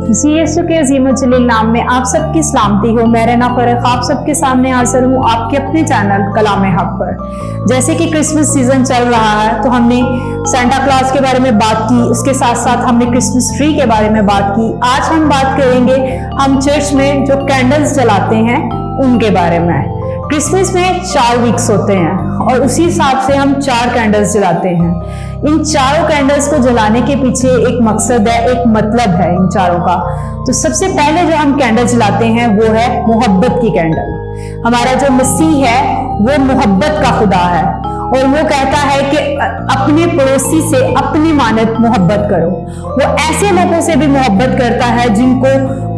यीशु के अजीम जलील नाम में आप सबकी सलामती हो। मैं रना फरख आप सबके सामने हाजिर हूँ आपके अपने चैनल कलाम हक पर। जैसे कि क्रिसमस सीजन चल रहा है तो हमने सेंटा क्लॉज के बारे में बात की, उसके साथ साथ हमने क्रिसमस ट्री के बारे में बात की। आज हम बात करेंगे हम चर्च में जो कैंडल्स जलाते हैं उनके बारे में। क्रिसमस में 4 वीक्स होते हैं और उसी हिसाब से हम 4 कैंडल्स जलाते हैं। इन चारों कैंडल्स को जलाने के पीछे एक मकसद है, एक मतलब है इन चारों का। तो सबसे पहले जो हम कैंडल जलाते हैं वो है मोहब्बत की कैंडल। हमारा जो मसीह है वो मोहब्बत का खुदा है और वो कहता है कि अपने पड़ोसी से अपनी मानद मोहब्बत करो। वो ऐसे लोगों से भी मोहब्बत करता है जिनको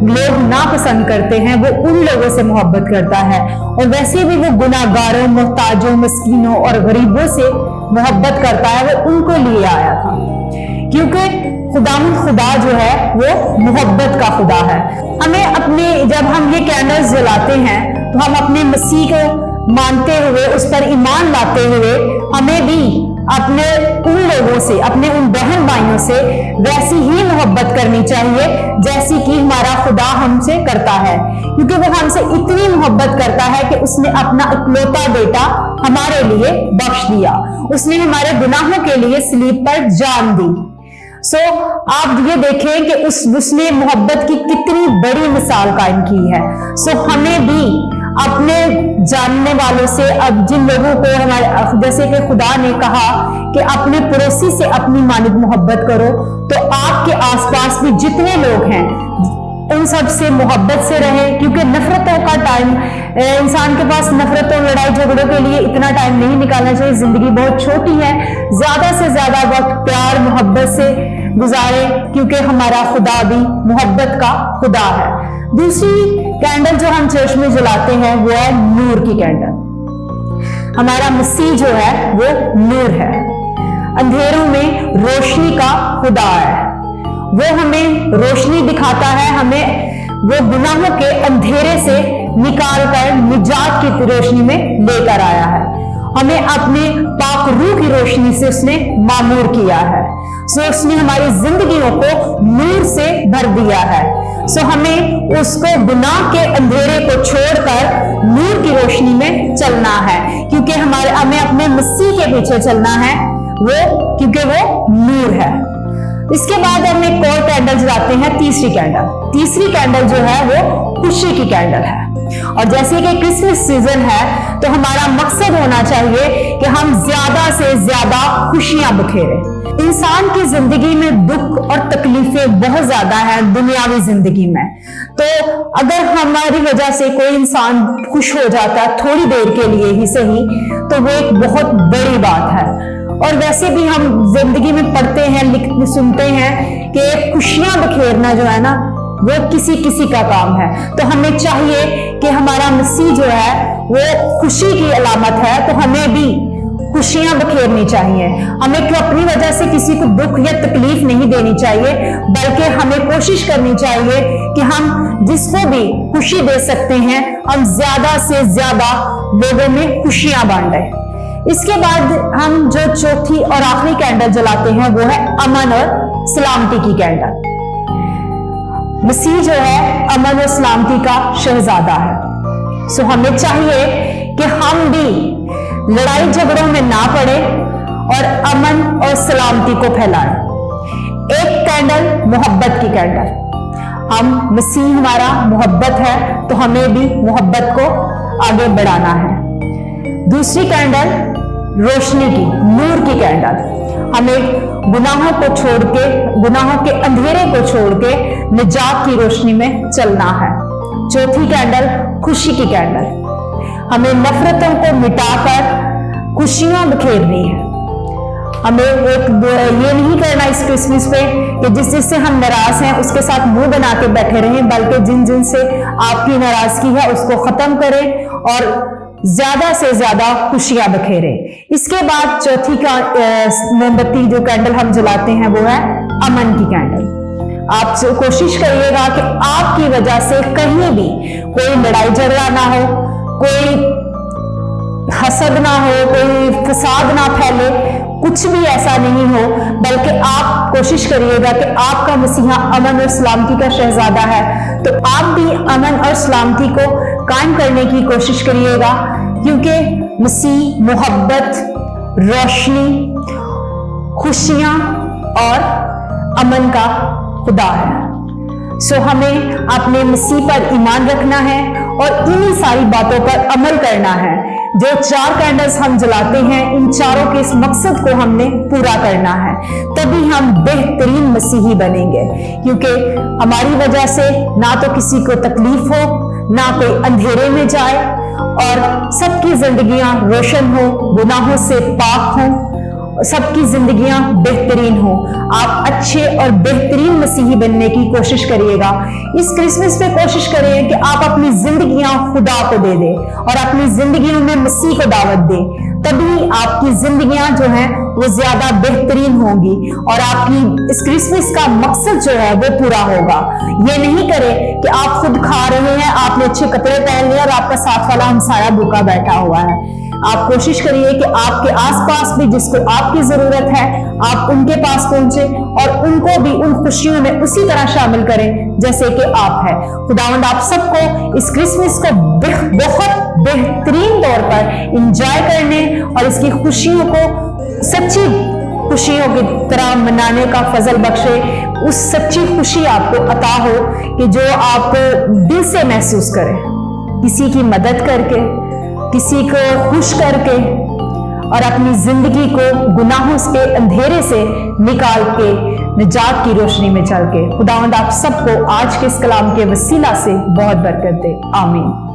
लोग नापसंद करते हैं, वो उन लोगों से मोहब्बत करता है। और वैसे भी वो गुनाहगारों, मोहताजों, मस्कीनों और गरीबों से मोहब्बत करता है, वो उनको लिए आया था। क्योंकि खुदा जो है वो मोहब्बत का खुदा है। हमें जब हम ये कैंडल्स जलाते हैं तो हम अपने मसीह को मानते हुए, उस पर ईमान लाते हुए, हमें भी अपने उन लोगों से, अपने उन बहन भाइयों से वैसी ही मोहब्बत करनी चाहिए जैसी कि हमारा खुदा हमसे करता है। क्योंकि वो हमसे इतनी मोहब्बत करता है कि उसने अपना इकलौता बेटा हमारे लिए बख्श दिया, उसने हमारे गुनाहों के लिए सलीब पर जान दी। आप ये देखें कि उसने मोहब्बत की कितनी बड़ी मिसाल कायम की है। हमें भी अपने जानने वालों से, अब जिन लोगों को हमारे, जैसे कि खुदा ने कहा कि अपने पड़ोसी से अपनी मानद मोहब्बत करो, तो आपके आसपास भी जितने लोग हैं उन सब से मोहब्बत से रहें। क्योंकि नफरतों का टाइम, इंसान के पास नफरतों, लड़ाई झगड़ों के लिए इतना टाइम नहीं निकालना चाहिए। जिंदगी बहुत छोटी है, ज्यादा से ज्यादा वक्त प्यार मोहब्बत से गुजारे, क्योंकि हमारा खुदा भी मोहब्बत का खुदा है। दूसरी कैंडल जो हम चर्च में जलाते हैं वो है नूर की कैंडल। हमारा मसीह जो है वो नूर है, अंधेरों में रोशनी का खुदा है। वो हमें रोशनी दिखाता है, हमें वो गुनाहों के अंधेरे से निकाल कर निजात की रोशनी में लेकर आया है। हमें अपने पाक रूह की रोशनी से उसने मामूर किया है। उसने हमारी जिंदगियों को नूर से भर दिया है। हमें उसको गुनाह के अंधेरे को छोड़कर नूर की रोशनी में चलना है, क्योंकि हमें अपने मसीह के पीछे चलना है, क्योंकि वो नूर है। इसके बाद हम एक और कैंडल जलाते हैं, तीसरी कैंडल जो है वो खुशी की कैंडल है। और जैसे कि क्रिसमस सीजन है तो हमारा मकसद होना चाहिए कि हम ज्यादा से ज्यादा खुशियां बखेरें। इंसान की जिंदगी में दुख और तकलीफें बहुत ज्यादा हैं दुनियावी जिंदगी में। तो अगर हमारी वजह से कोई इंसान खुश हो जाता है थोड़ी देर के लिए ही सही, तो वो एक बहुत बड़ी बात है। और वैसे भी हम जिंदगी में पढ़ते हैं, सुनते हैं कि खुशियां बखेरना जो है ना वो किसी का काम है। तो हमें चाहिए कि हमारा मसीह जो है वो खुशी की अलामत है, तो हमें भी खुशियां बखेरनी चाहिए। हमें अपनी वजह से किसी को दुख या तकलीफ नहीं देनी चाहिए, बल्कि हमें कोशिश करनी चाहिए कि हम जिसको भी खुशी दे सकते हैं हम ज्यादा से ज्यादा लोगों में खुशियां बांटें। इसके बाद हम जो चौथी और आखिरी कैंडल जलाते हैं वो है अमन और सलामती की कैंडल। मसीह जो है अमन और सलामती का शहजादा है। हमें चाहिए कि हम भी लड़ाई झगड़ों में ना पड़े और अमन और सलामती को फैलाएं। एक कैंडल मोहब्बत की कैंडल, मसीह हमारा मोहब्बत है तो हमें भी मोहब्बत को आगे बढ़ाना है। दूसरी कैंडल रोशनी की, नूर की कैंडल, हमें गुनाहों को छोड़ के, गुनाहों के अंधेरे को छोड़ के निजात की रोशनी में चलना है। चौथी कैंडल खुशी की कैंडल, हमें नफरतों को मिटाकर खुशियां बखेरनी है। हमें ये नहीं करना इस क्रिसमस पे कि जिससे हम नाराज हैं उसके साथ मुंह बना के बैठे रहें, बल्कि जिन से आपकी नाराजगी है उसको खत्म करें और ज्यादा से ज्यादा खुशियां बखेरें। इसके बाद चौथी मोमबत्ती जो कैंडल हम जलाते हैं वो है अमन की कैंडल। आप कोशिश करिएगा कि आपकी वजह से कहीं भी कोई लड़ाई झगड़ा ना हो, कोई हसद ना हो, कोई फसाद ना फैले, कुछ भी ऐसा नहीं हो, बल्कि आप कोशिश करिएगा कि आपका मसीहा अमन और सलामती का शहजादा है, तो आप भी अमन और सलामती को कायम करने की कोशिश करिएगा, क्योंकि मसीह मोहब्बत, रोशनी, खुशियां और अमन का खुदा है। सो हमें अपने मसीह पर ईमान रखना है और इन्हीं सारी बातों पर अमल करना है। जो 4 कैंडल्स हम जलाते हैं, इन चारों के इस मकसद को हमने पूरा करना है, तभी हम बेहतरीन मसीही बनेंगे। क्योंकि हमारी वजह से ना तो किसी को तकलीफ हो, ना कोई अंधेरे में जाए, और सबकी जिंदगियां रोशन हो, गुनाहों से पाक हों, सबकी जिंदगियां बेहतरीन हो। आप अच्छे और बेहतरीन मसीही बनने की कोशिश करिएगा। इस क्रिसमस पे कोशिश करें कि आप अपनी जिंदगियां खुदा को दे दें और अपनी जिंदगियों में मसीह को दावत दें, तभी आपकी जिंदगियां जो हैं वो ज्यादा बेहतरीन होंगी और आपकी इस क्रिसमस का मकसद जो है वो पूरा होगा। ये नहीं करें कि आप खुद खा रहे हैं, आपने अच्छे कपड़े पहन लिए और आपका साथ वाला हमसाया भूखा बैठा हुआ है। आप कोशिश करिए कि आपके आसपास भी जिसको आपकी जरूरत है, आप उनके पास पहुंचे और उनको भी उन खुशियों में उसी तरह शामिल करें जैसे कि आप हैं। खुदावंद आप सबको इस क्रिसमस को बहुत बेहतरीन तौर पर एंजॉय करने और इसकी खुशियों को सच्ची खुशियों की तरह मनाने का फजल बख्शे। उस सच्ची खुशी आपको अता हो कि जो आप दिल से महसूस करें, किसी की मदद करके, किसी को खुश करके और अपनी जिंदगी को गुनाहों के अंधेरे से निकाल के निजात की रोशनी में चल के। खुदावंद आप सबको आज के इस कलाम के वसीला से बहुत बरकत दे। आमीन।